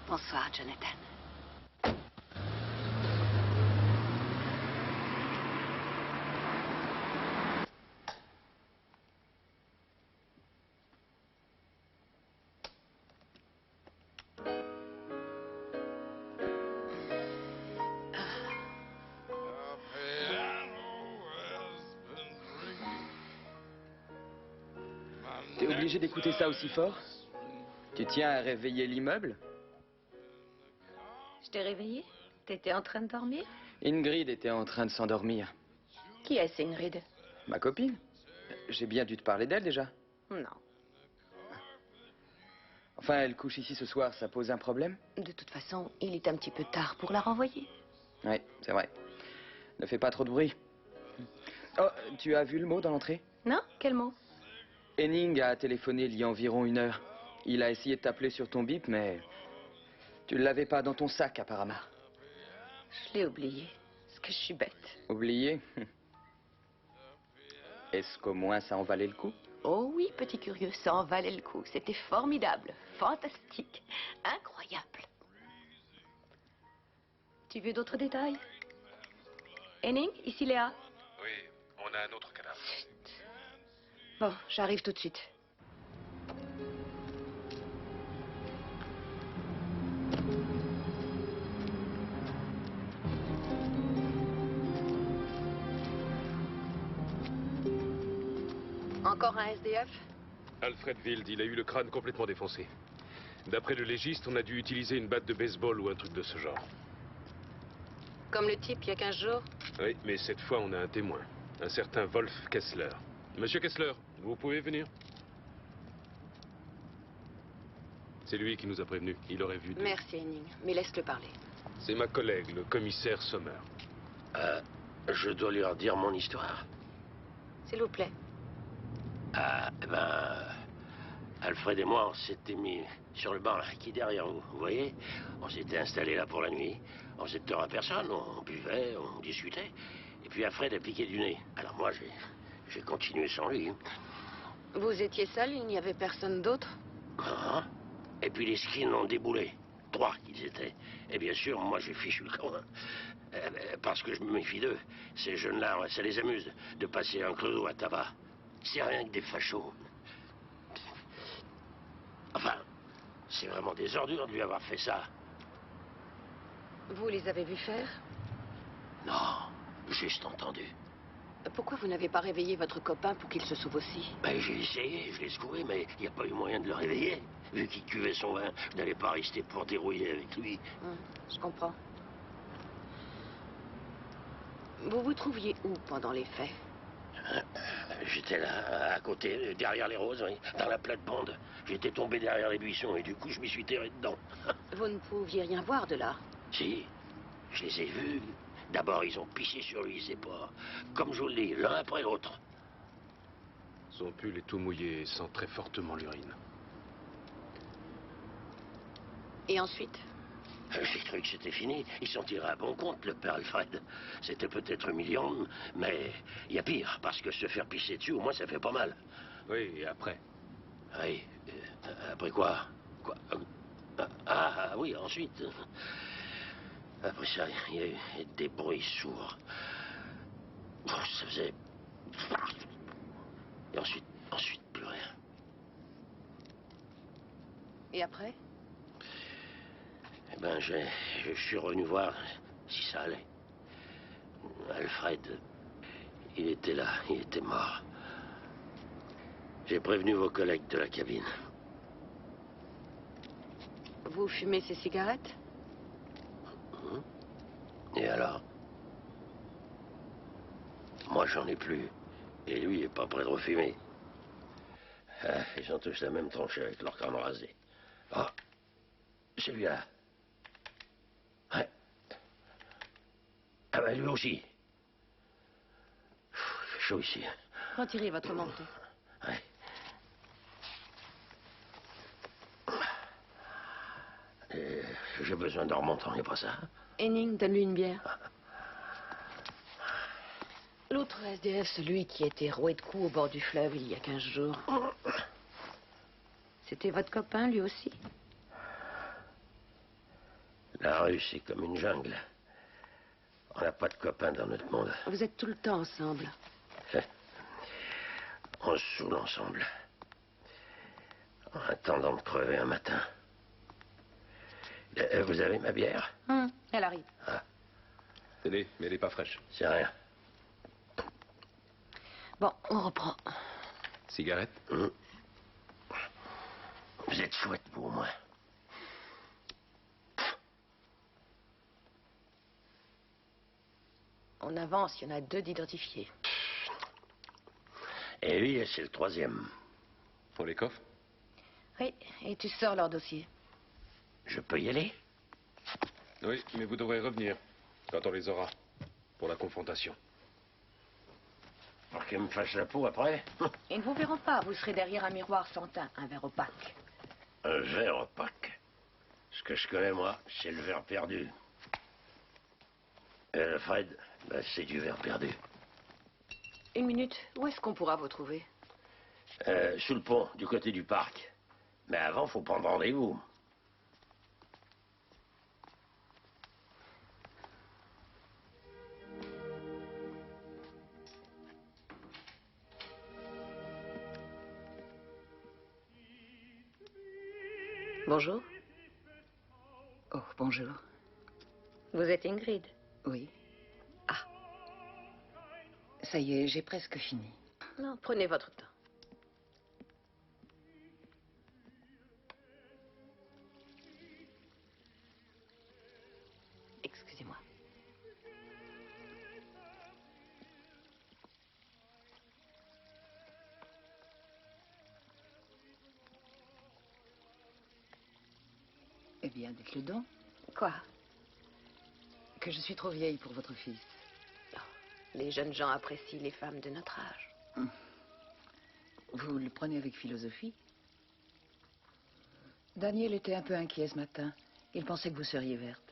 Bonsoir, Jonathan. T'es obligé d'écouter ça aussi fort? Tu tiens à réveiller l'immeuble? Je t'ai réveillé? T'étais en train de dormir? Ingrid était en train de s'endormir. Qui est-ce, Ingrid? Ma copine? J'ai bien dû te parler d'elle déjà. Non. Enfin, elle couche ici ce soir, ça pose un problème? De toute façon, il est un petit peu tard pour la renvoyer. Oui, c'est vrai. Ne fais pas trop de bruit. Oh, tu as vu le mot dans l'entrée? Non? Quel mot? Henning a téléphoné il y a environ 1 heure. Il a essayé de t'appeler sur ton bip, mais tu ne l'avais pas dans ton sac apparemment. Je l'ai oublié. Est-ce que je suis bête? Oublié? Est-ce qu'au moins ça en valait le coup? Oh oui, petit curieux, ça en valait le coup. C'était formidable, fantastique, incroyable. Tu veux d'autres détails? Henning, ici Léa. Oui, on a un autre cadavre. Bon, j'arrive tout de suite. Encore un SDF? Alfred Wild, il a eu le crâne complètement défoncé. D'après le légiste, on a dû utiliser une batte de baseball ou un truc de ce genre. Comme le type il y a 15 jours? Oui, mais cette fois, on a un témoin. Un certain Wolf Kessler. Monsieur Kessler, vous pouvez venir? C'est lui qui nous a prévenus. Il aurait vu... Merci, Henning, mais laisse-le parler. C'est ma collègue, le commissaire Sommer. Je dois leur dire mon histoire. S'il vous plaît. Ah, eh ben... Alfred et moi, on s'était mis sur le banc là, qui est derrière vous, vous voyez? On s'était installé là pour la nuit. On faisait peur à personne, on buvait, on discutait. Et puis Alfred a piqué du nez. Alors moi, j'ai continué sans lui. Vous étiez seul, il n'y avait personne d'autre? Ah, et puis les skins ont déboulé. 3 qu'ils étaient. Et bien sûr, moi j'ai fichu le camp. Parce que je me méfie d'eux. Ces jeunes-là, ça les amuse de passer un clodo à tabac. C'est rien que des fachos. Enfin, c'est vraiment des ordures de lui avoir fait ça. Vous les avez vus faire? Non, juste entendu. Pourquoi vous n'avez pas réveillé votre copain pour qu'il se sauve aussi? Ben, j'ai essayé, je l'ai secoué, mais il n'y a pas eu moyen de le réveiller. Vu qu'il cuvait son vin, je n'allais pas rester pour dérouiller avec lui. Je comprends. Vous vous trouviez où pendant les faits? J'étais là, à côté, derrière les roses, oui, dans la plate-bande. J'étais tombé derrière les buissons et du coup, je m'y suis terré dedans. Vous ne pouviez rien voir de là? Si, je les ai vus. D'abord, ils ont pissé sur lui, c'est pas... Comme je vous le dis, l'un après l'autre. Son pull est tout mouillé et sent très fortement l'urine. Et ensuite? J'ai cru que c'était fini. Il s'en tirait à bon compte, le père Alfred. C'était peut-être humiliant, mais il y a pire, parce que se faire pisser dessus, au moins, ça fait pas mal. Oui, et après? Oui, après quoi? Quoi? Oui, ensuite. Après ça, il y a eu des bruits sourds. Ça faisait... Et ensuite, plus rien. Et après? Eh ben, je suis revenu voir si ça allait. Alfred, il était là, il était mort. J'ai prévenu vos collègues de la cabine. Vous fumez ces cigarettes? Et alors? Moi, j'en ai plus. Et lui, il est pas prêt de refumer. Ils ont tous la même tronche avec leur crâne rasé. Ah, celui-là. Ouais. Ah ben, lui aussi. Il fait chaud ici. Retirez votre manteau. Ouais. J'ai besoin de remonter, n'est pas ça? Henning, donne-lui une bière. L'autre SDF, celui qui a été roué de coups au bord du fleuve il y a 15 jours. C'était votre copain, lui aussi? La rue, c'est comme une jungle. On n'a pas de copains dans notre monde. Vous êtes tout le temps ensemble. On se saoule ensemble. En attendant de crever un matin. Vous avez ma bière? Elle arrive. Ah, Tenez, mais elle n'est pas fraîche. c'est rien. Bon, on reprend. Cigarette? Vous êtes chouette pour moi. On avance, il y en a 2 d'identifiés. Et lui, c'est le 3e. On les coffre? Oui, et tu sors leur dossier. Je peux y aller? Oui, mais vous devrez revenir quand on les aura pour la confrontation. Pour qu'ils me fassent la peau après? Ils ne vous verront pas, vous serez derrière un miroir sans teint, un verre opaque. Un verre opaque. Ce que je connais, moi, c'est le verre perdu. Fred, ben, c'est du verre perdu. 1 minute, où est-ce qu'on pourra vous trouver? Sous le pont, du côté du parc. Mais avant, faut prendre rendez-vous. Bonjour. Oh, bonjour. Vous êtes Ingrid? Oui. Ah. Ça y est, j'ai presque fini. Non, prenez votre temps. Excusez-moi. Eh bien, dites-le donc, Quoi? que je suis trop vieille pour votre fils. Les jeunes gens apprécient les femmes de notre âge. Vous le prenez avec philosophie? Daniel était un peu inquiet ce matin. Il pensait que vous seriez verte.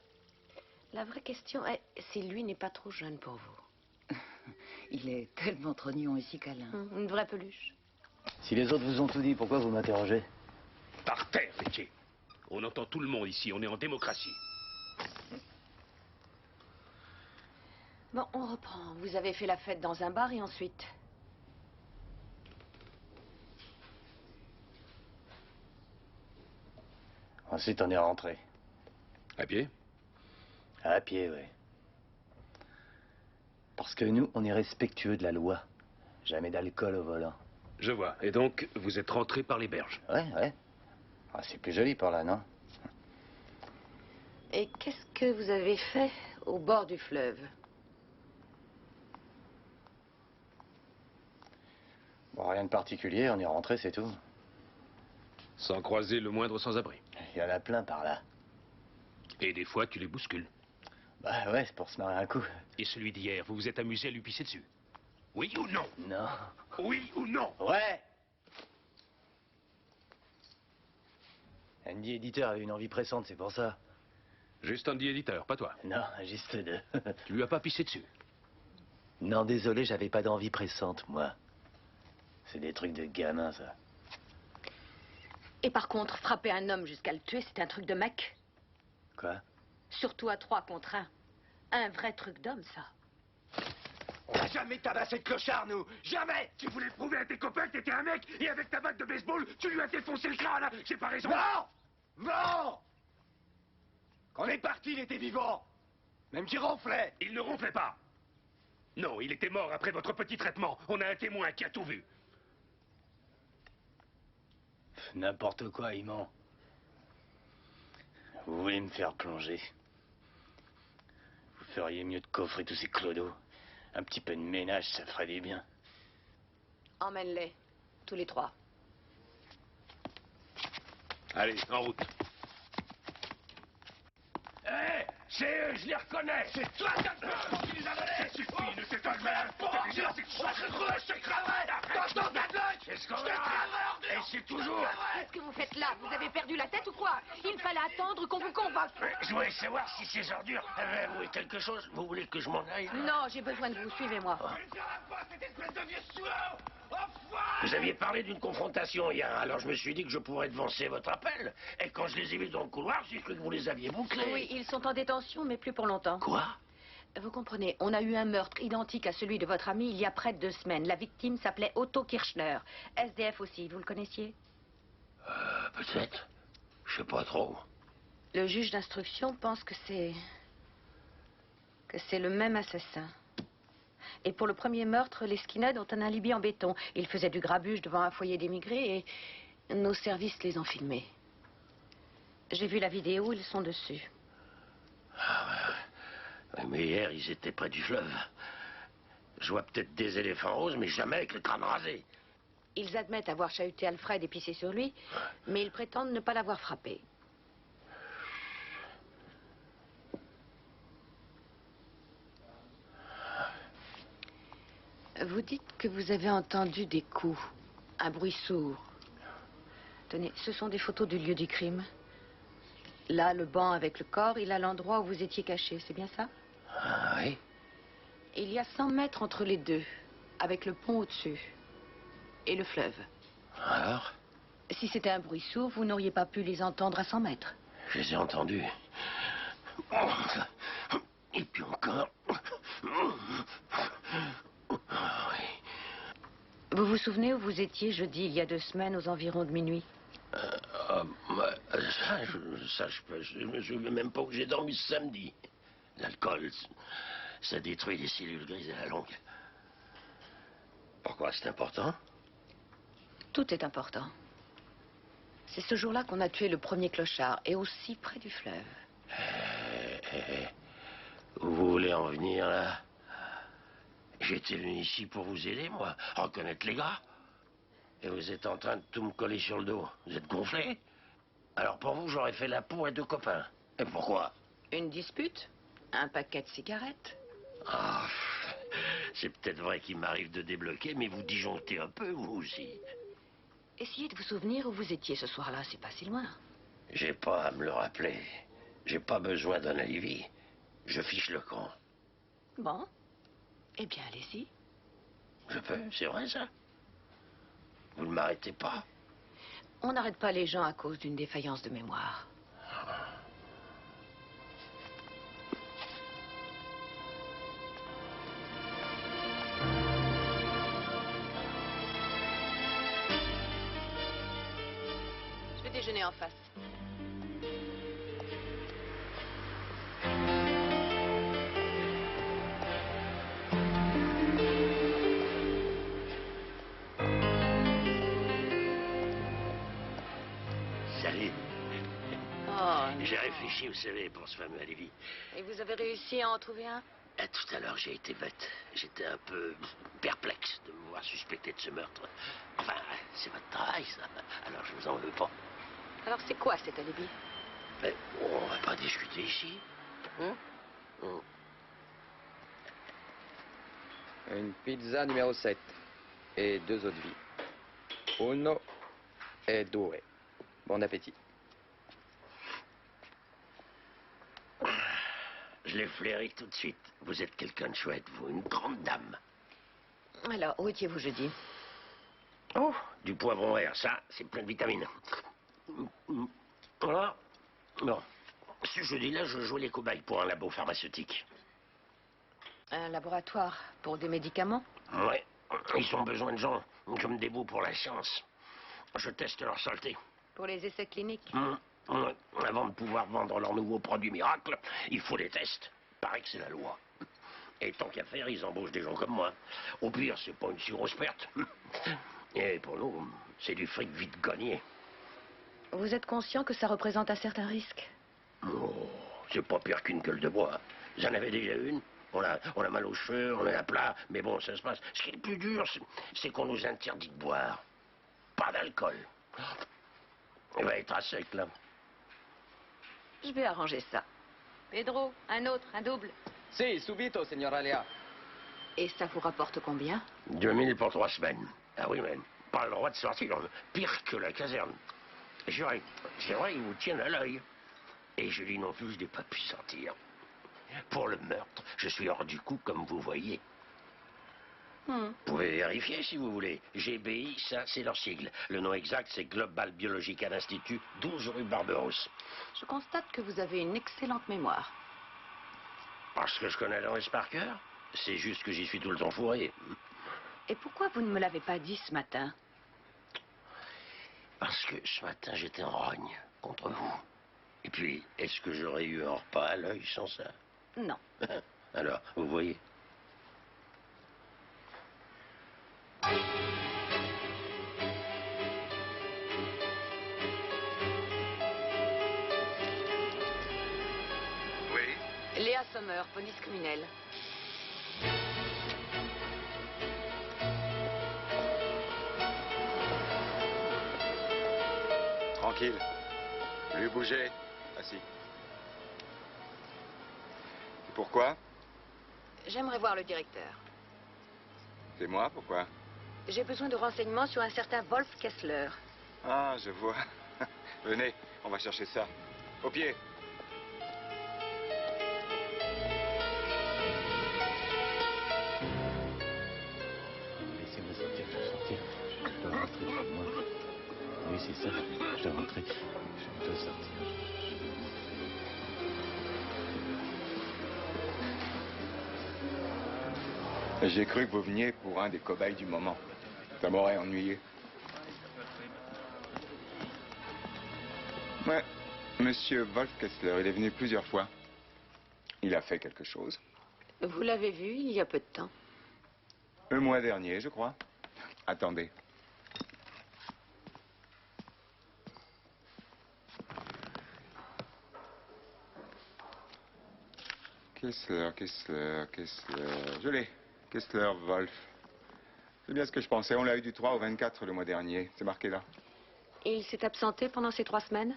La vraie question est si lui n'est pas trop jeune pour vous. Il est tellement trognon et si câlin. Une vraie peluche. Si les autres vous ont tout dit, pourquoi vous m'interrogez? Par terre, Ricky. On entend tout le monde ici, on est en démocratie. Bon, on reprend. Vous avez fait la fête dans un bar et ensuite? Ensuite, on est rentré. À pied? À pied, oui. Parce que nous, on est respectueux de la loi. Jamais d'alcool au volant. Je vois. Et donc, vous êtes rentré par les berges? Ouais, ouais. Ah, c'est plus joli par là, non? Et qu'est-ce que vous avez fait au bord du fleuve? Bon, rien de particulier, on est rentré, c'est tout. Sans croiser le moindre sans-abri. Il y en a plein par là. Et des fois, tu les bouscules. Bah ouais, c'est pour se marrer un coup. Et celui d'hier, vous vous êtes amusé à lui pisser dessus? Oui ou non? Non. Oui ou non? Ouais! Andy éditeur avait une envie pressante, c'est pour ça. Juste Andy éditeur, pas toi. Non, juste deux. Tu lui as pas pissé dessus? Non, désolé, j'avais pas d'envie pressante, moi. C'est des trucs de gamin, ça. Et par contre, frapper un homme jusqu'à le tuer, c'est un truc de mec. Quoi? Surtout à 3 contre 1. Un vrai truc d'homme, ça. On n'a jamais tabassé de clochard, nous. Jamais. Tu voulais prouver à tes copains que t'étais un mec, et avec ta batte de baseball, tu lui as défoncé le crâne. J'ai pas raison. Non. Non. Quand on est parti, il était vivant. Même qu'il ronflait. Il ne ronflait pas. Non, il était mort après votre petit traitement. On a un témoin qui a tout vu. N'importe quoi, il ment. Vous voulez me faire plonger? Vous feriez mieux de coffrer tous ces clodos. Un petit peu de ménage, ça ferait du bien. Emmène-les, tous les 3. Allez, en route. Hé, c'est eux, je les reconnais. C'est toi qui les as volés. Ça suffit, ne fais pas le malin. Je te cramerai. T'entends ta gueule. Qu'est-ce qu'on Je te a? cramerai. Et c'est toujours... Qu'est-ce que vous faites là? Vous avez perdu la tête ou quoi? Il fallait attendre qu'on vous convoque. Je voulais savoir si ces ordures avaient avoué quelque chose. Vous voulez que je m'en aille? Non, j'ai besoin de vous. Suivez-moi. Tu ne feras pas, cette espèce de vieux soulot. Vous aviez parlé d'une confrontation hier, alors je me suis dit que je pourrais devancer votre appel. Et quand je les ai vus dans le couloir, j'ai cru que vous les aviez bouclés. Oui, ils sont en détention, mais plus pour longtemps. Quoi? Vous comprenez, on a eu un meurtre identique à celui de votre ami il y a près de 2 semaines. La victime s'appelait Otto Kirchner. SDF aussi, vous le connaissiez? Peut-être. Je sais pas trop. Le juge d'instruction pense que c'est le même assassin. Et pour le premier meurtre, les skinheads ont un alibi en béton. Ils faisaient du grabuge devant un foyer d'émigrés et nos services les ont filmés. J'ai vu la vidéo, ils sont dessus. Ouais, mais hier, ils étaient près du fleuve. Je vois peut-être des éléphants roses, mais jamais avec le crâne rasé. Ils admettent avoir chahuté Alfred et pissé sur lui, mais ils prétendent ne pas l'avoir frappé. Vous dites que vous avez entendu des coups, un bruit sourd. Tenez, ce sont des photos du lieu du crime. Là, le banc avec le corps, il a l'endroit où vous étiez caché, c'est bien ça? Ah oui? Il y a 100 mètres entre les deux, avec le pont au-dessus. Et le fleuve. Alors? Si c'était un bruit sourd, vous n'auriez pas pu les entendre à 100 mètres. Je les ai entendus. Et puis encore. Ah oui. Vous vous souvenez où vous étiez jeudi, il y a 2 semaines, aux environs de minuit? Je me souviens même pas où j'ai dormi ce samedi. L'alcool, ça détruit les cellules grises à la longue. Pourquoi c'est important? Tout est important. C'est ce jour-là qu'on a tué le premier clochard, et aussi près du fleuve. Où vous voulez en venir, là? J'étais venu ici pour vous aider, moi, reconnaître les gars. Et vous êtes en train de tout me coller sur le dos. Vous êtes gonflé? Alors pour vous, j'aurais fait la peau à 2 copains. Et pourquoi? Une dispute? Un paquet de cigarettes? Ah, c'est peut-être vrai qu'il m'arrive de débloquer, mais vous disjonctez un peu, vous aussi. Essayez de vous souvenir où vous étiez ce soir-là, c'est pas si loin. J'ai pas à me le rappeler. J'ai pas besoin d'un alibi. Je fiche le camp. Bon. Eh bien, allez-y. Je peux, c'est vrai ça? Vous ne m'arrêtez pas? On n'arrête pas les gens à cause d'une défaillance de mémoire. Je vais déjeuner en face. Salut. Oh, J'ai non. réfléchi, vous savez, pour ce fameux alibi. Et vous avez réussi à en trouver un? Tout à l'heure, j'ai été bête. J'étais un peu perplexe de me voir suspecté de ce meurtre. Enfin, c'est votre travail, ça. Alors, je vous en veux pas. Alors, c'est quoi cet alibi? Mais on va pas discuter ici. Hein? Une pizza numéro 7 et 2 eaux de vie. Uno et due. Bon appétit. Je l'ai flairé tout de suite. Vous êtes quelqu'un de chouette, vous, une grande dame. Alors, où étiez-vous jeudi? Oh, du poivron vert, ça, c'est plein de vitamines. Voilà. Bon, ce jeudi-là, je jouais les cobayes pour un labo pharmaceutique. Un laboratoire pour des médicaments? Ouais, ils ont besoin de gens comme des bouts pour la science. Je teste leur saleté. Pour les essais cliniques? Ouais. Avant de pouvoir vendre leurs nouveaux produits miracles, il faut des tests. Paraît que c'est la loi. Et tant qu'à faire, ils embauchent des gens comme moi. Au pire, c'est pas une si grosse perte. Et pour nous, c'est du fric vite gagné. Vous êtes conscient que ça représente un certain risque? Oh, c'est pas pire qu'une gueule de bois. J'en avais déjà une. On a mal aux cheveux, on est à plat, mais bon, ça se passe. Ce qui est le plus dur, c'est qu'on nous interdit de boire. Pas d'alcool. Il va être à sec, là. Je vais arranger ça. Pedro, un autre, un double. Si, subito, signora Léa. Et ça vous rapporte combien? 2000 pour 3 semaines. Ah oui, mais pas le droit de sortir. Pire que la caserne. Juré, c'est vrai, ils vous tiennent à l'œil. Et je dis non plus, je n'ai pas pu sortir. Pour le meurtre, je suis hors du coup, comme vous voyez. Vous pouvez vérifier si vous voulez. GBI, ça, c'est leur sigle. Le nom exact, c'est Global Biological Institute, 12 rue Barberousse. Je constate que vous avez une excellente mémoire. Parce que je connais Lawrence par cœur. C'est juste que j'y suis tout le temps fourré. Et pourquoi vous ne me l'avez pas dit ce matin? Parce que ce matin, j'étais en rogne contre vous. Et puis, est-ce que j'aurais eu un repas à l'œil sans ça? Non. Alors, vous voyez? Oui. Léa Sommer, police criminelle. Tranquille. Lui bouger. Assis. Pourquoi? J'aimerais voir le directeur. C'est moi, pourquoi? J'ai besoin de renseignements sur un certain Wolf Kessler. Ah, je vois. Venez, on va chercher ça. Au pied. Laissez-moi sortir, je dois sortir. Je dois rentrer chez moi. Oui, c'est ça. Je dois rentrer. Je dois sortir. J'ai cru que vous veniez pour un des cobayes du moment. Ça m'aurait ennuyé. Ouais, monsieur Wolf Kessler, il est venu plusieurs fois. Il a fait quelque chose. Vous l'avez vu il y a peu de temps. Le mois dernier, je crois. Attendez. Kessler. Je l'ai. Kessler, Wolf. C'est bien ce que je pensais. On l'a eu du 3 au 24 le mois dernier. C'est marqué là. Et il s'est absenté pendant ces 3 semaines?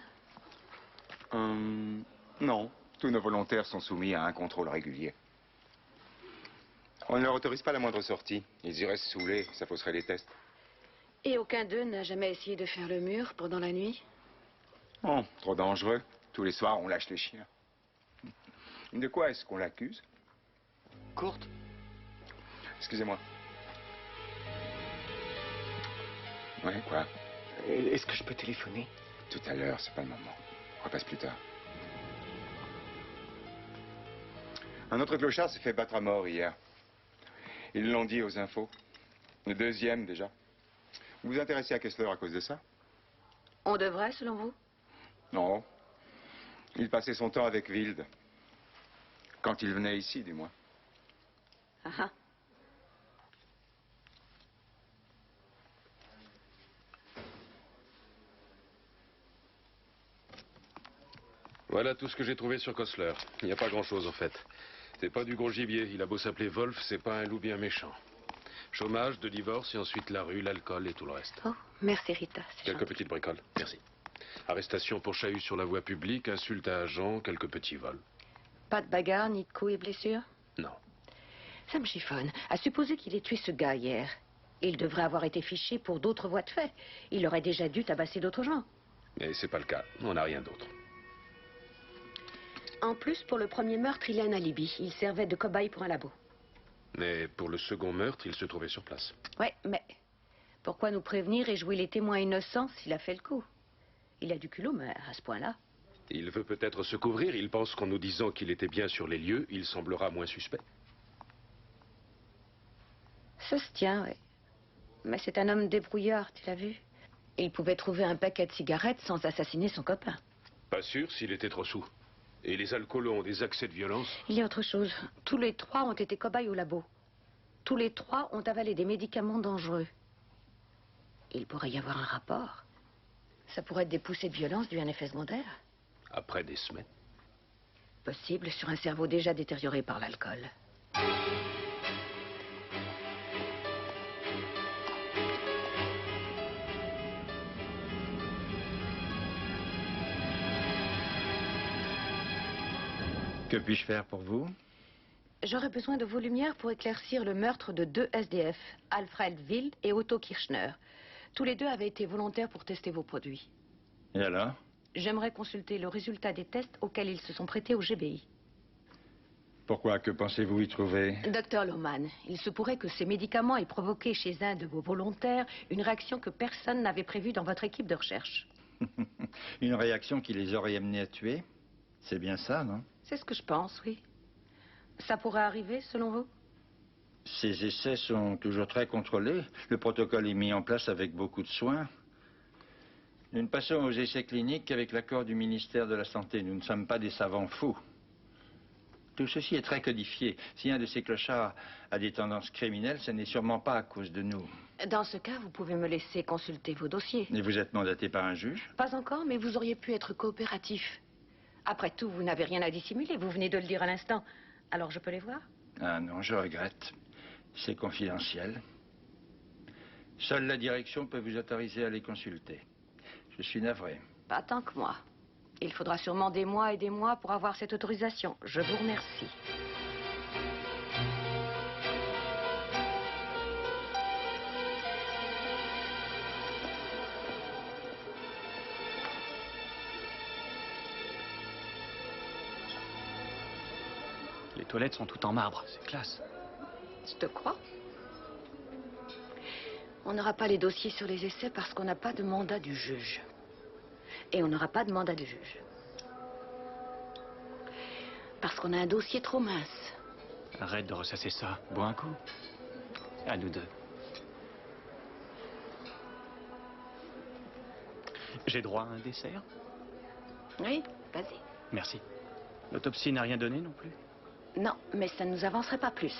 Non. Tous nos volontaires sont soumis à un contrôle régulier. On ne leur autorise pas la moindre sortie. Ils y restent saoulés. Ça fausserait les tests. Et aucun d'eux n'a jamais essayé de faire le mur pendant la nuit? Oh, trop dangereux. Tous les soirs, on lâche les chiens. De quoi est-ce qu'on l'accuse? Courte. Excusez-moi. Ouais, quoi? Est-ce que je peux téléphoner? Tout à l'heure, c'est pas le moment. On repasse plus tard. Un autre clochard s'est fait battre à mort hier. Ils l'ont dit aux infos. Le deuxième, déjà. Vous vous intéressez à Kessler à cause de ça? On devrait, selon vous? Non. Il passait son temps avec Wild. Quand il venait ici, du moins. Ah ah. Voilà tout ce que j'ai trouvé sur Kessler. Il n'y a pas grand-chose, en fait. C'est pas du gros gibier. Il a beau s'appeler Wolf, c'est pas un loup bien méchant. Chômage, de divorce, et ensuite la rue, l'alcool et tout le reste. Oh, merci Rita. c'est Quelques gentil. petites bricoles. Merci. Arrestation pour chahut sur la voie publique, insulte à agent, quelques petits vols. Pas de bagarre, ni de coups et blessures? Non. Ça me chiffonne. À supposer qu'il ait tué ce gars hier. Il devrait avoir été fiché pour d'autres voies de fait. Il aurait déjà dû tabasser d'autres gens. Mais c'est pas le cas. On n'a rien d'autre. En plus, pour le premier meurtre, il a un alibi. Il servait de cobaye pour un labo. Mais pour le second meurtre, il se trouvait sur place. Ouais, mais pourquoi nous prévenir et jouer les témoins innocents s'il a fait le coup? Il a du culot, mais à ce point-là. Il veut peut-être se couvrir. Il pense qu'en nous disant qu'il était bien sur les lieux, il semblera moins suspect. Ça se tient, oui. Mais c'est un homme débrouillard, tu l'as vu? Il pouvait trouver un paquet de cigarettes sans assassiner son copain. Pas sûr s'il était trop saoul. Et les alcoolos ont des accès de violence? Il y a autre chose. Tous les 3 ont été cobayes au labo. Tous les 3 ont avalé des médicaments dangereux. Il pourrait y avoir un rapport. Ça pourrait être des poussées de violence dues à un effet secondaire. Après des semaines. Possible sur un cerveau déjà détérioré par l'alcool. Que puis-je faire pour vous? J'aurais besoin de vos lumières pour éclaircir le meurtre de 2 SDF, Alfred Wild et Otto Kirchner. Tous les 2 avaient été volontaires pour tester vos produits. Et alors? J'aimerais consulter le résultat des tests auxquels ils se sont prêtés au GBI. Pourquoi? Que pensez-vous y trouver? Docteur Lohmann, il se pourrait que ces médicaments aient provoqué chez un de vos volontaires une réaction que personne n'avait prévue dans votre équipe de recherche. Une réaction qui les aurait amenés à tuer? C'est bien ça, non? C'est ce que je pense, oui. Ça pourrait arriver, selon vous? Ces essais sont toujours très contrôlés. Le protocole est mis en place avec beaucoup de soin. Nous ne passons aux essais cliniques qu'avec l'accord du ministère de la Santé. Nous ne sommes pas des savants fous. Tout ceci est très codifié. Si un de ces clochards a des tendances criminelles, ce n'est sûrement pas à cause de nous. Dans ce cas, vous pouvez me laisser consulter vos dossiers. Et vous êtes mandaté par un juge? Pas encore, mais vous auriez pu être coopératif. Après tout, vous n'avez rien à dissimuler. Vous venez de le dire à l'instant. Alors je peux les voir? Ah non, je regrette. C'est confidentiel. Seule la direction peut vous autoriser à les consulter. Je suis navré. Pas tant que moi. Il faudra sûrement des mois et des mois pour avoir cette autorisation. Je vous remercie. Les toilettes sont toutes en marbre, c'est classe. Je te crois. On n'aura pas les dossiers sur les essais parce qu'on n'a pas de mandat du juge. Et on n'aura pas de mandat du juge. Parce qu'on a un dossier trop mince. Arrête de ressasser ça. Bois un coup. À nous deux. J'ai droit à un dessert? Oui, vas-y. Merci. L'autopsie n'a rien donné non plus? Non, mais ça ne nous avancerait pas plus.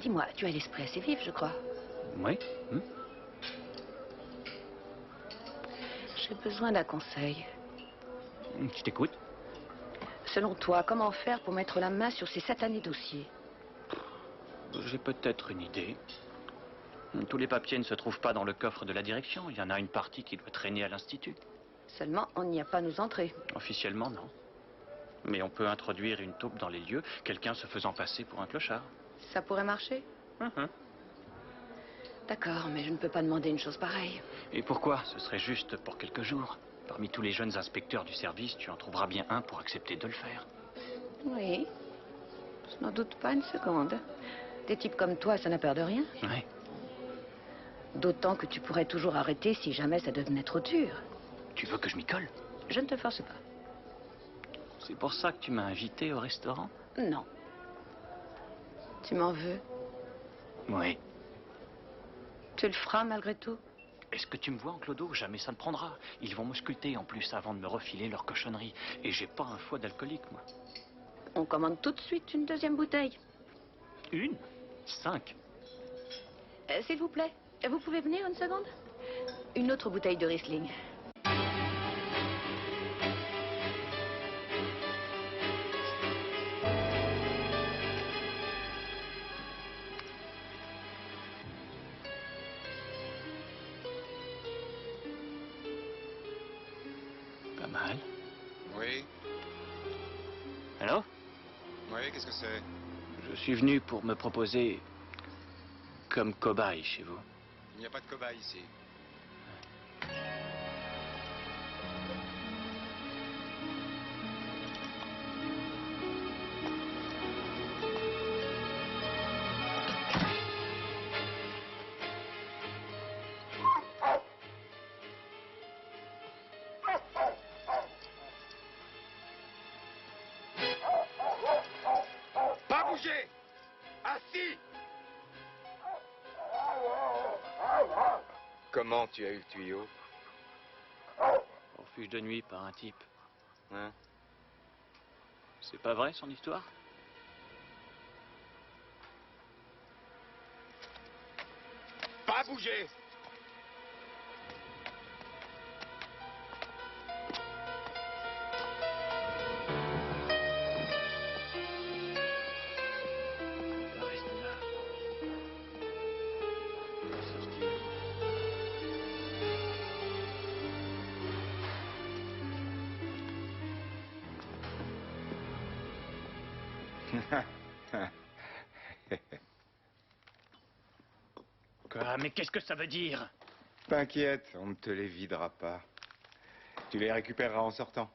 Dis-moi, tu as l'esprit assez vif, je crois. Oui. J'ai besoin d'un conseil. Je t'écoute. Selon toi, comment faire pour mettre la main sur ces satanés dossiers? J'ai peut-être une idée. Tous les papiers ne se trouvent pas dans le coffre de la direction. Il y en a une partie qui doit traîner à l'Institut. Seulement, on n'y a pas nos entrées. Officiellement, non. Mais on peut introduire une taupe dans les lieux, quelqu'un se faisant passer pour un clochard. Ça pourrait marcher? D'accord, mais je ne peux pas demander une chose pareille. Et pourquoi? Ce serait juste pour quelques jours. Parmi tous les jeunes inspecteurs du service, tu en trouveras bien un pour accepter de le faire. Oui, je n'en doute pas une seconde. Des types comme toi, ça n'a peur de rien. Oui. D'autant que tu pourrais toujours arrêter si jamais ça devenait trop dur. Tu veux que je m'y colle? Je ne te force pas. C'est pour ça que tu m'as invité au restaurant? Non. Tu m'en veux? Oui. Tu le feras malgré tout? Est-ce que tu me vois en clodo? Jamais ça ne prendra. Ils vont me sculpter en plus avant de me refiler leur cochonnerie. Et j'ai pas un foie d'alcoolique, moi. On commande tout de suite une deuxième bouteille. Une? 5. S'il vous plaît, vous pouvez venir une seconde? Une autre bouteille de Riesling. Pas mal. Oui, Allô? oui, qu'est-ce que c'est? Je suis venu pour me proposer comme cobaye chez vous. Il n'y a pas de cobaye ici. Pas bouger! Assis! Comment tu as eu le tuyau? Refuge de nuit par un type. Hein? C'est pas vrai son histoire? Pas bouger! Reste là. On va sortir. Quoi? Mais qu'est-ce que ça veut dire? T'inquiète, on ne te les videra pas. Tu les récupéreras en sortant.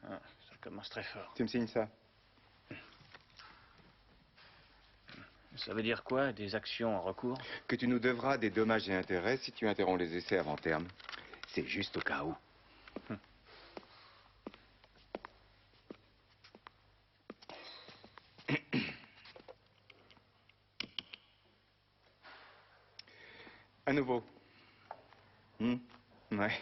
Ah, ça commence très fort. Tu me signes ça? Ça veut dire quoi, des actions en recours? Que tu nous devras des dommages et intérêts si tu interromps les essais avant terme. C'est juste au cas où. À nouveau. Ouais.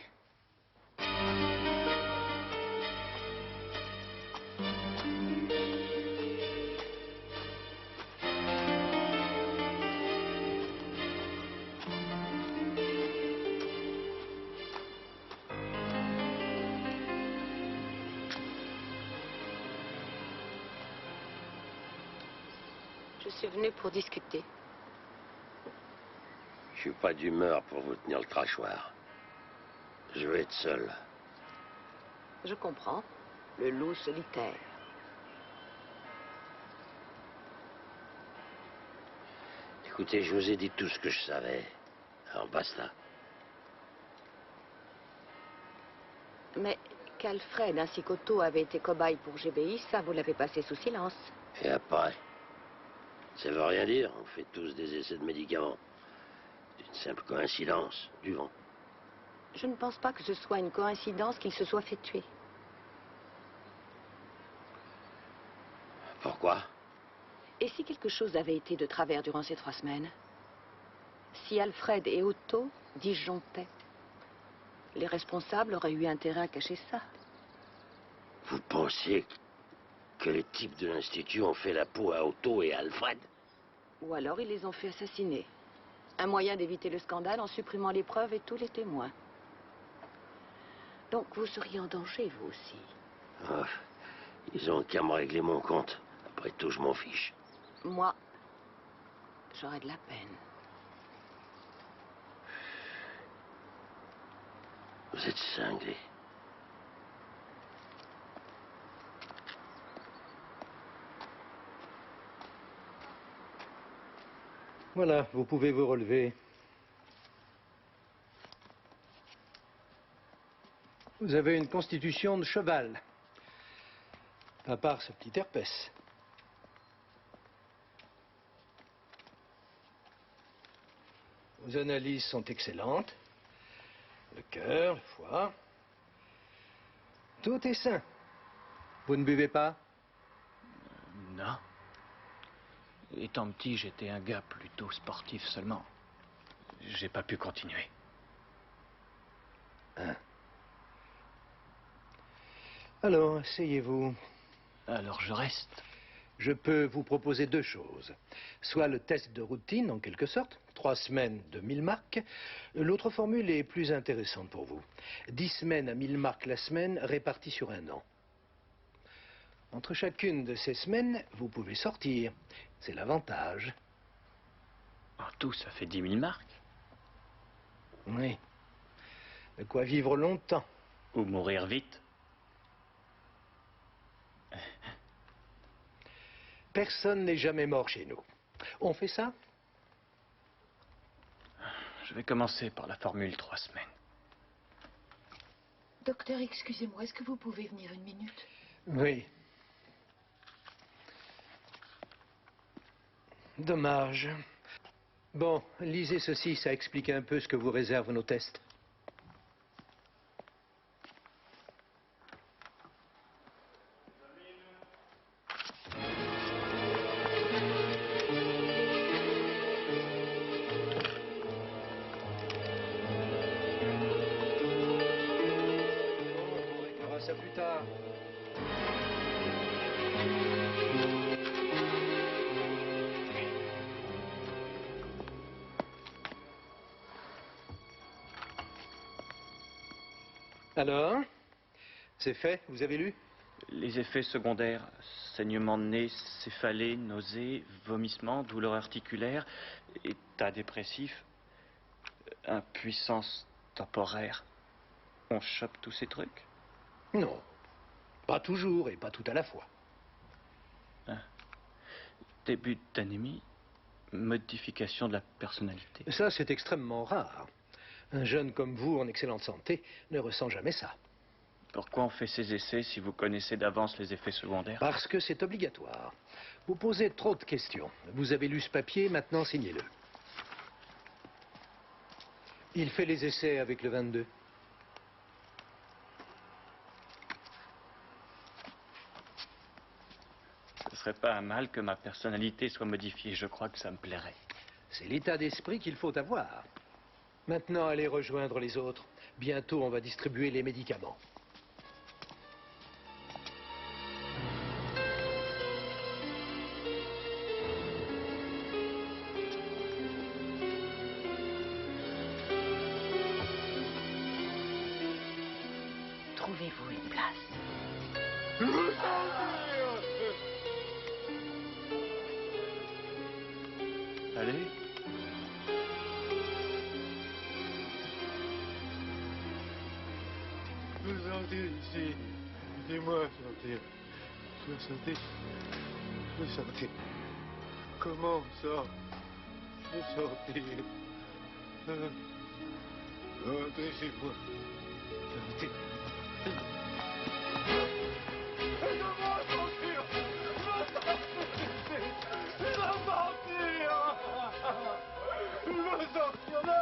Je suis venue pour discuter. Je suis pas d'humeur pour vous tenir le crachoir. Je veux être seul. Je comprends. Le loup solitaire. Écoutez, je vous ai dit tout ce que je savais. Alors basta. Mais qu'Alfred ainsi qu'Otto avaient été cobayes pour GBI, ça vous l'avez passé sous silence. Et après? Ça veut rien dire. On fait tous des essais de médicaments. C'est une simple coïncidence. Du vent. Je ne pense pas que ce soit une coïncidence qu'il se soit fait tuer. Pourquoi? Et si quelque chose avait été de travers durant ces 3 semaines? Si Alfred et Otto disjonctaient? Les responsables auraient eu intérêt à cacher ça. Vous pensez que les types de l'Institut ont fait la peau à Otto et à Alfred? Ou alors ils les ont fait assassiner. Un moyen d'éviter le scandale en supprimant les preuves et tous les témoins. Donc vous seriez en danger, vous aussi. Oh, ils ont qu'à me régler mon compte. Après tout, je m'en fiche. Moi, j'aurais de la peine. Vous êtes cinglé. Voilà, vous pouvez vous relever. Vous avez une constitution de cheval. À part ce petit herpès. Vos analyses sont excellentes. Le cœur, le foie. Tout est sain. Vous ne buvez pas? Non. Étant petit, j'étais un gars plutôt sportif seulement. J'ai pas pu continuer. Hein. Alors, asseyez-vous. Alors je reste. Je peux vous proposer 2 choses. Soit le test de routine, en quelque sorte, 3 semaines de 1000 marks. L'autre formule est plus intéressante pour vous. 10 semaines à 1000 marks la semaine, réparties sur 1 an. Entre chacune de ces semaines, vous pouvez sortir. C'est l'avantage. En tout, ça fait 10 000 marks. Oui. De quoi vivre longtemps. Ou mourir vite. Personne n'est jamais mort chez nous. On fait ça? Je vais commencer par la formule 3 semaines. Docteur, excusez-moi, est-ce que vous pouvez venir 1 minute? Oui. Dommage. Bon, lisez ceci, ça explique un peu ce que vous réservent nos tests. On verra ça plus tard. Alors, c'est fait, vous avez lu? Les effets secondaires, saignement de nez, céphalée, nausées, vomissements, douleurs articulaires, état dépressif, impuissance temporaire. On chope tous ces trucs? Non, pas toujours et pas tout à la fois. Début d'anémie, modification de la personnalité. Ça, c'est extrêmement rare. Un jeune comme vous, en excellente santé, ne ressent jamais ça. Pourquoi on fait ces essais si vous connaissez d'avance les effets secondaires? Parce que c'est obligatoire. Vous posez trop de questions. Vous avez lu ce papier, maintenant signez-le. Il fait les essais avec le 22. Ce serait pas un mal que ma personnalité soit modifiée. Je crois que ça me plairait. C'est l'état d'esprit qu'il faut avoir. Maintenant, allez rejoindre les autres. Bientôt, on va distribuer les médicaments. Trouvez-vous une place. Allez. Je veux sortir ici. Dis-moi sortir. Je veux sortir. Je veux sortir. Comment on sort? Je veux sortir. Rentrez chez moi. Sortir. Aide-moi à sortir. Je veux sortir. Je veux sortir. Je veux sortir là.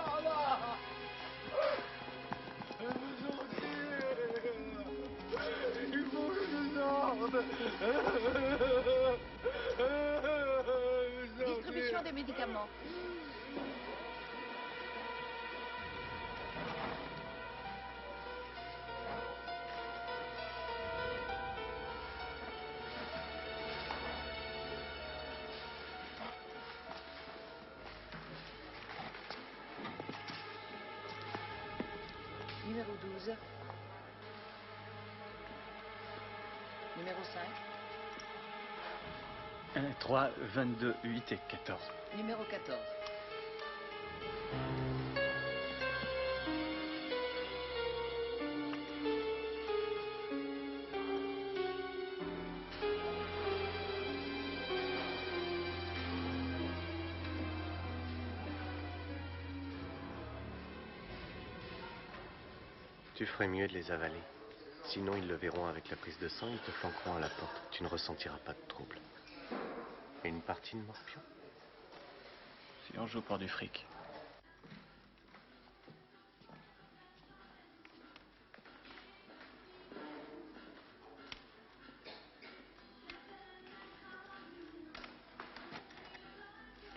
Je veux sortir. Il faut que je sorte. Distribution des médicaments. Numéro 12. Numéro 5. 1, 3, 22, 8 et 14. Numéro 14. Tu ferais mieux de les avaler. Sinon, ils le verront avec la prise de sang, ils te flanqueront à la porte. Tu ne ressentiras pas de trouble. Et une partie de morpion? Si on joue pour du fric.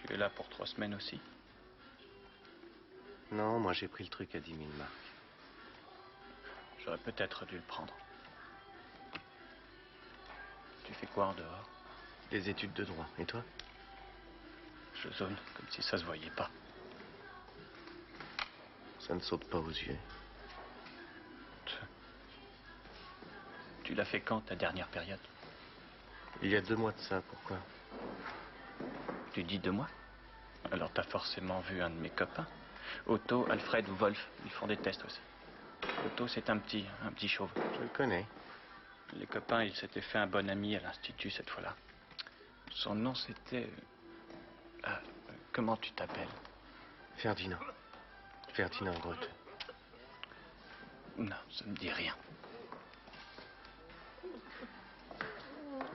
Tu es là pour 3 semaines aussi? Non, moi j'ai pris le truc à 10 000 marks. J'aurais peut-être dû le prendre. Tu fais quoi en dehors? Des études de droit. Et toi? Je zone, comme si ça se voyait pas. Ça ne saute pas aux yeux. Tu l'as fait quand, ta dernière période? Il y a 2 mois de ça, pourquoi? Tu dis 2 mois? Alors t'as forcément vu un de mes copains. Otto, Alfred ou Wolf, ils font des tests aussi. Otto, c'est un petit chauve. Je le connais. Les copains, ils s'étaient fait un bon ami à l'institut cette fois-là. Son nom, c'était... comment tu t'appelles? Ferdinand. Ferdinand Grotte. Non, ça me dit rien.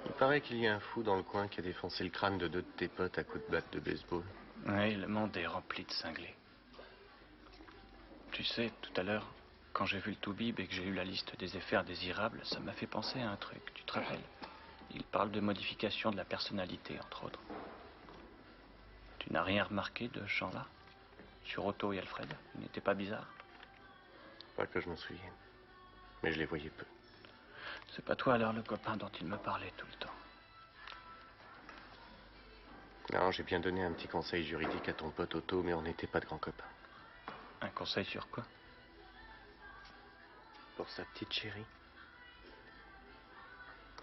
Il paraît qu'il y a un fou dans le coin qui a défoncé le crâne de 2 de tes potes à coups de batte de baseball. Oui, le monde est rempli de cinglés. Tu sais, tout à l'heure, quand j'ai vu le Toubib et que j'ai eu la liste des effets indésirables, ça m'a fait penser à un truc, tu te rappelles? Il parle de modification de la personnalité, entre autres. Tu n'as rien remarqué de ce genre-là? Sur Otto et Alfred? Ils n'étaient pas bizarres? Pas que je m'en souvienne. Mais je les voyais peu. C'est pas toi alors le copain dont il me parlait tout le temps? Non, j'ai bien donné un petit conseil juridique à ton pote Otto, mais on n'était pas de grands copains. Un conseil sur quoi? Pour sa petite chérie.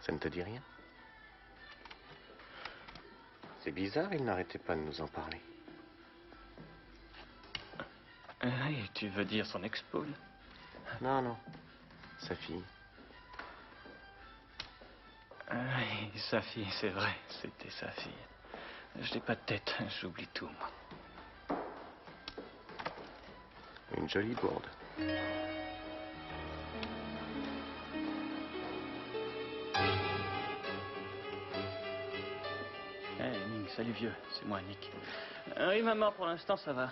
Ça ne te dit rien? C'est bizarre, il n'arrêtait pas de nous en parler. Oui, tu veux dire son ex-poule? Non, non. Sa fille. Oui, sa fille, c'est vrai, c'était sa fille. Je n'ai pas de tête, j'oublie tout, moi. Une jolie bourde. salut vieux, c'est moi Nick. Oui maman, pour l'instant ça va.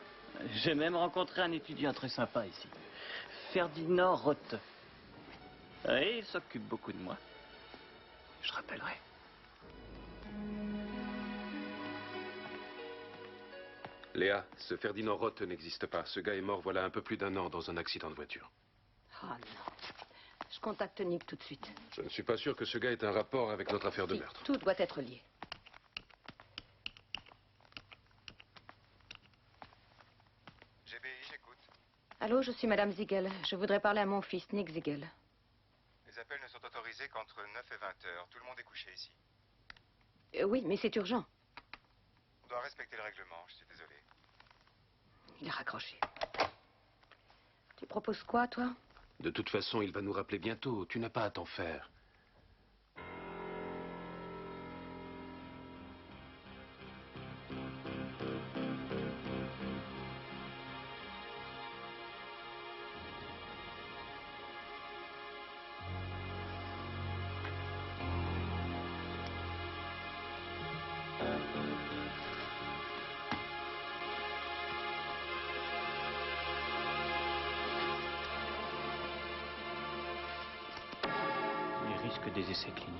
J'ai même rencontré un étudiant très sympa ici. Ferdinand Roth. Et il s'occupe beaucoup de moi. Je rappellerai. Léa, ce Ferdinand Roth n'existe pas. Ce gars est mort voilà un peu plus d'1 an dans un accident de voiture. Oh non. Je contacte Nick tout de suite. Je ne suis pas sûr que ce gars ait un rapport avec notre affaire de meurtre. Tout doit être lié. GBI, j'écoute. Allô, je suis Madame Ziegel. Je voudrais parler à mon fils, Nick Ziegel. Les appels ne sont autorisés qu'entre 9 et 20 heures. Tout le monde est couché ici. Oui, mais c'est urgent. On doit respecter le règlement, je suis désolé. Il a raccroché. Tu proposes quoi, toi? De toute façon, il va nous rappeler bientôt. Tu n'as pas à t'en faire. Les risques des essais cliniques.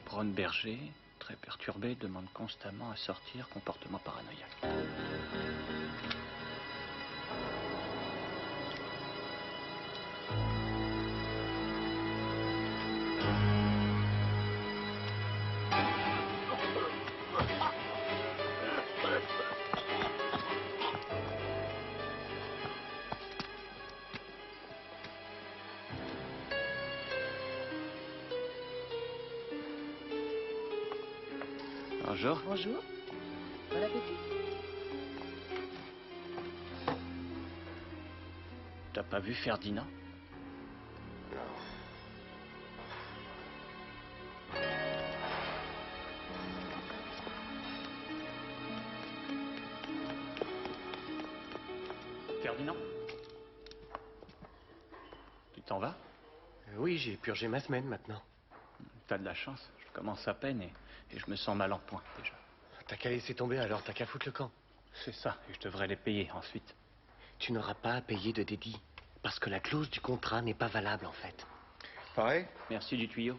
Ron Berger, très perturbé, demande constamment à sortir, comportement paranoïaque. Bonjour. Bonjour. Bon appétit. T'as pas vu Ferdinand? Ferdinand? Tu t'en vas? Oui, j'ai purgé ma semaine maintenant. T'as de la chance. Je commence à peine et je me sens mal en point déjà. T'as qu'à laisser tomber alors, t'as qu'à foutre le camp. C'est ça, et je devrais les payer ensuite. Tu n'auras pas à payer de dédit. Parce que la clause du contrat n'est pas valable en fait. Pareil? Merci du tuyau.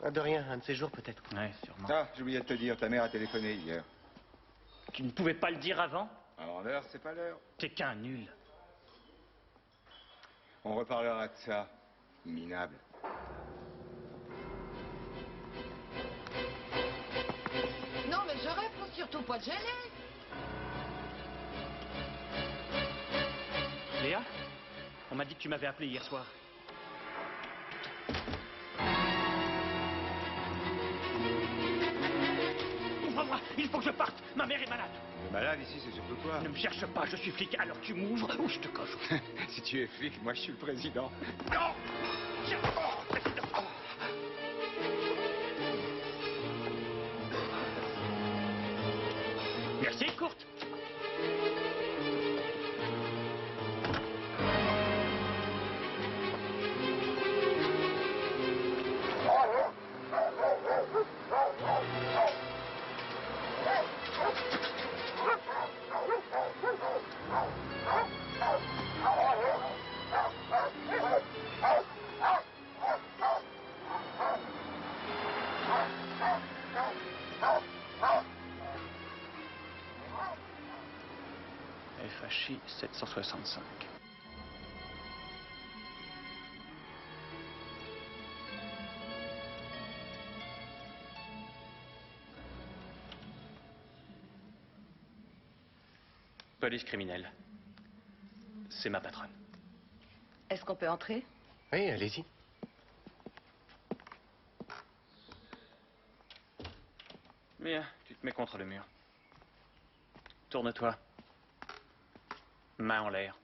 Ah, de rien, un de ces jours peut-être. Ouais, sûrement. Ah, j'ai oublié de te dire, ta mère a téléphoné hier. Tu ne pouvais pas le dire avant? Alors l'heure, c'est pas l'heure. T'es qu'un nul. On reparlera de ça. Minable. Non, mais je rêve, faut surtout pas te gêner. Léa? On m'a dit que tu m'avais appelé hier soir. Ouvre-moi, il faut que je parte. Ma mère est malade. Le malade ici, c'est surtout toi. Ne me cherche pas, je suis flic. Alors tu m'ouvres ou je te coche. Si tu es flic, moi je suis le président. Non! Président! Merci, courte. FHI 765. Police criminelle. C'est ma patronne. Est-ce qu'on peut entrer? Oui, allez-y. Viens, tu te mets contre le mur. Tourne-toi. Main en l'air.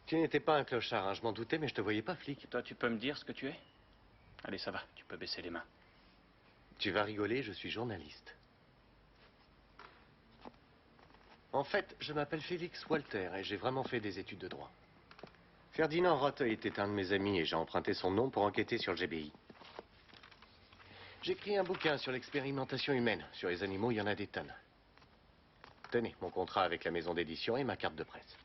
Tu n'étais pas un clochard, hein, je m'en doutais, mais je te voyais pas flic. Toi, tu peux me dire ce que tu es? Allez, ça va, tu peux baisser les mains. Tu vas rigoler, je suis journaliste. En fait, je m'appelle Félix Walter et j'ai vraiment fait des études de droit. Ferdinand Rotteuil était un de mes amis et j'ai emprunté son nom pour enquêter sur le GBI. J'ai écrit un bouquin sur l'expérimentation humaine. Sur les animaux, il y en a des tonnes. Tenez, mon contrat avec la maison d'édition et ma carte de presse.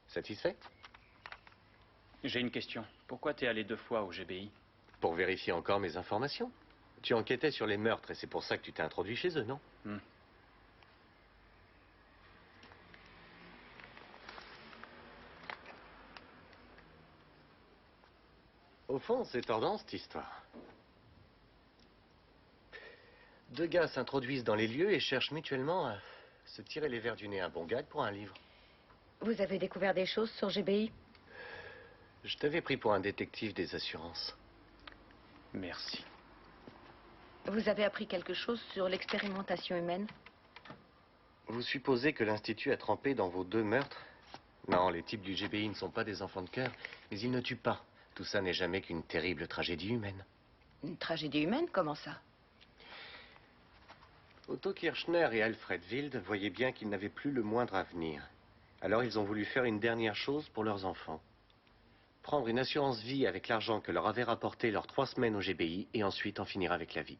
Satisfait? J'ai une question. Pourquoi t'es allé 2 fois au GBI? Pour vérifier encore mes informations. Tu enquêtais sur les meurtres et c'est pour ça que tu t'es introduit chez eux, non? Au fond, c'est tordant, cette histoire. 2 gars s'introduisent dans les lieux et cherchent mutuellement à se tirer les vers du nez. Un bon gag pour un livre. Vous avez découvert des choses sur GBI? Je t'avais pris pour un détective des assurances. Merci. Vous avez appris quelque chose sur l'expérimentation humaine? Vous supposez que l'Institut a trempé dans vos 2 meurtres? Non, les types du GBI ne sont pas des enfants de cœur, mais ils ne tuent pas. Tout ça n'est jamais qu'une terrible tragédie humaine. Une tragédie humaine? Comment ça? Otto Kirchner et Alfred Wild voyaient bien qu'ils n'avaient plus le moindre avenir. Alors ils ont voulu faire une dernière chose pour leurs enfants. Prendre une assurance vie avec l'argent que leur avaient rapporté leurs 3 semaines au GBI et ensuite en finir avec la vie.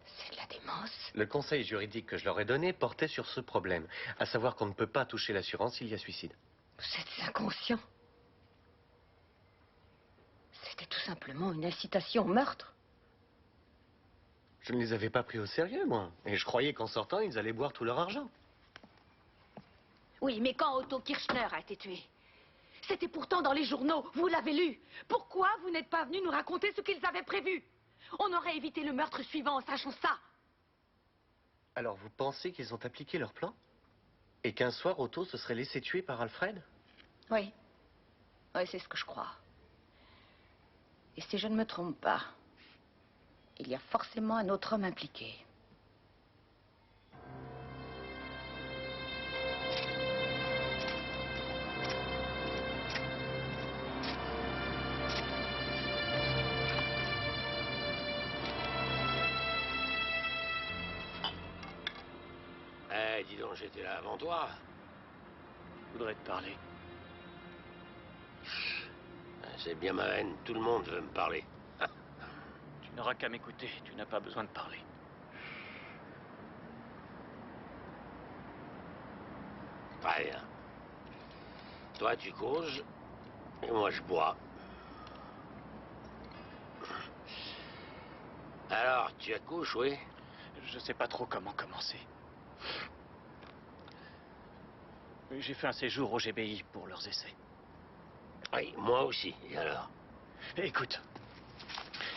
C'est de la démence. Le conseil juridique que je leur ai donné portait sur ce problème, à savoir qu'on ne peut pas toucher l'assurance s'il y a suicide. Vous êtes inconscient. C'était tout simplement une incitation au meurtre. Je ne les avais pas pris au sérieux, moi. Et je croyais qu'en sortant, ils allaient boire tout leur argent. Oui, mais quand Otto Kirchner a été tué, c'était pourtant dans les journaux, vous l'avez lu. Pourquoi vous n'êtes pas venu nous raconter ce qu'ils avaient prévu? On aurait évité le meurtre suivant en sachant ça. Alors vous pensez qu'ils ont appliqué leur plan? Et qu'un soir, Otto se serait laissé tuer par Alfred? Oui. Oui, c'est ce que je crois. Et si je ne me trompe pas, il y a forcément un autre homme impliqué. Eh, dis donc, j'étais là avant toi. Je voudrais te parler. C'est bien ma haine, tout le monde veut me parler. Tu n'auras qu'à m'écouter, tu n'as pas besoin de parler. Très bien. Toi, tu causes, et moi, je bois. Alors, tu accouches, oui? Je sais pas trop comment commencer. J'ai fait un séjour au GBI pour leurs essais. Oui, moi aussi, et alors? Écoute,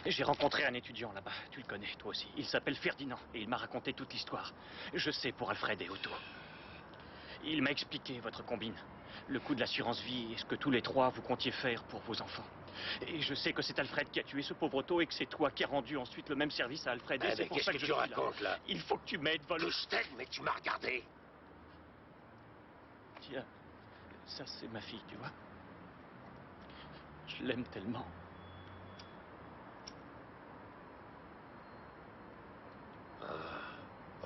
j'ai rencontré un étudiant là-bas, tu le connais, toi aussi. Il s'appelle Ferdinand, et il m'a raconté toute l'histoire. Je sais pour Alfred et Otto. Il m'a expliqué votre combine, le coût de l'assurance vie et ce que tous les 3 vous comptiez faire pour vos enfants. Et je sais que c'est Alfred qui a tué ce pauvre Otto et que c'est toi qui as rendu ensuite le même service à Alfred. Et c'est pour ça que je suis là. Qu'est-ce que tu racontes, là? Il faut que tu m'aides, Wolf. Que je t'aide, mais tu m'as regardé. Tiens, ça c'est ma fille, tu vois. Je l'aime tellement.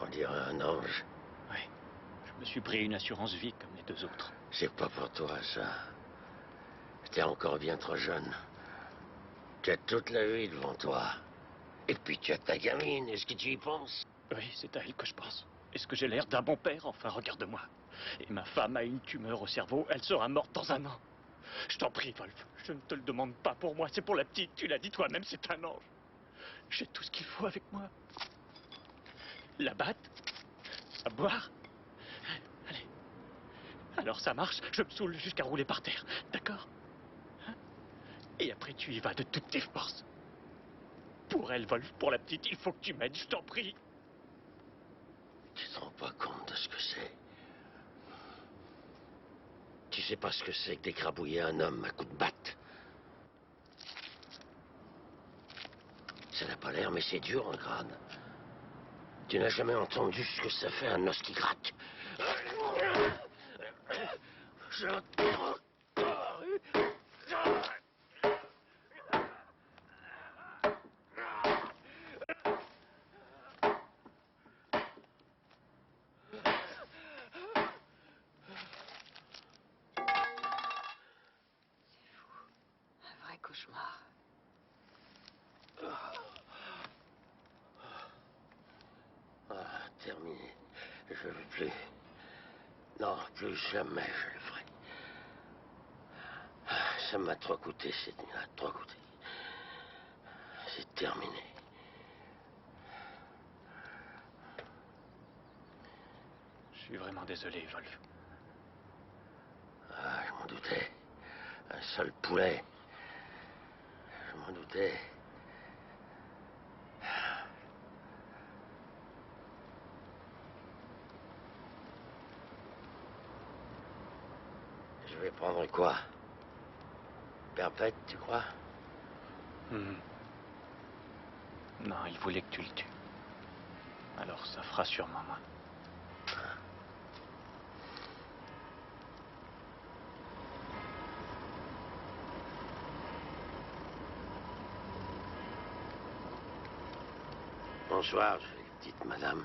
On dirait un ange. Oui. Je me suis pris une assurance vie comme les 2 autres. C'est pas pour toi, ça. T'es encore bien trop jeune. Tu as toute la vie devant toi. Et puis tu as ta gamine, est-ce que tu y penses? Oui, c'est à elle que je pense. Est-ce que j'ai l'air d'un bon père? Enfin, regarde-moi. Et ma femme a une tumeur au cerveau, elle sera morte dans 1 an. Je t'en prie, Wolf, je ne te le demande pas pour moi, c'est pour la petite. Tu l'as dit toi-même, c'est un ange. J'ai tout ce qu'il faut avec moi. La battre, à boire. Allez. Alors ça marche, je me saoule jusqu'à rouler par terre, d'accord? Hein? Et après tu y vas de toutes tes forces. Pour elle, Wolf, pour la petite, il faut que tu m'aides, je t'en prie. Tu te rends pas compte de ce que c'est? Tu sais pas ce que c'est que d'écrabouiller un homme à coups de batte? Ça n'a pas l'air, mais c'est dur, un crâne. Tu n'as jamais entendu ce que ça fait un os qui gratte? Un vrai cauchemar. Terminé. Je ne veux plus. Non, plus jamais je le ferai. Ça m'a trop coûté cette nuit-là, trop coûté. C'est terminé. Je suis vraiment désolé, Wolf. Ah, je m'en doutais. Un seul poulet. Je m'en doutais. Je vais prendre quoi? Perpète, tu crois? Non, il voulait que tu le tues. Alors ça fera sûrement moins. Bonsoir, petite madame.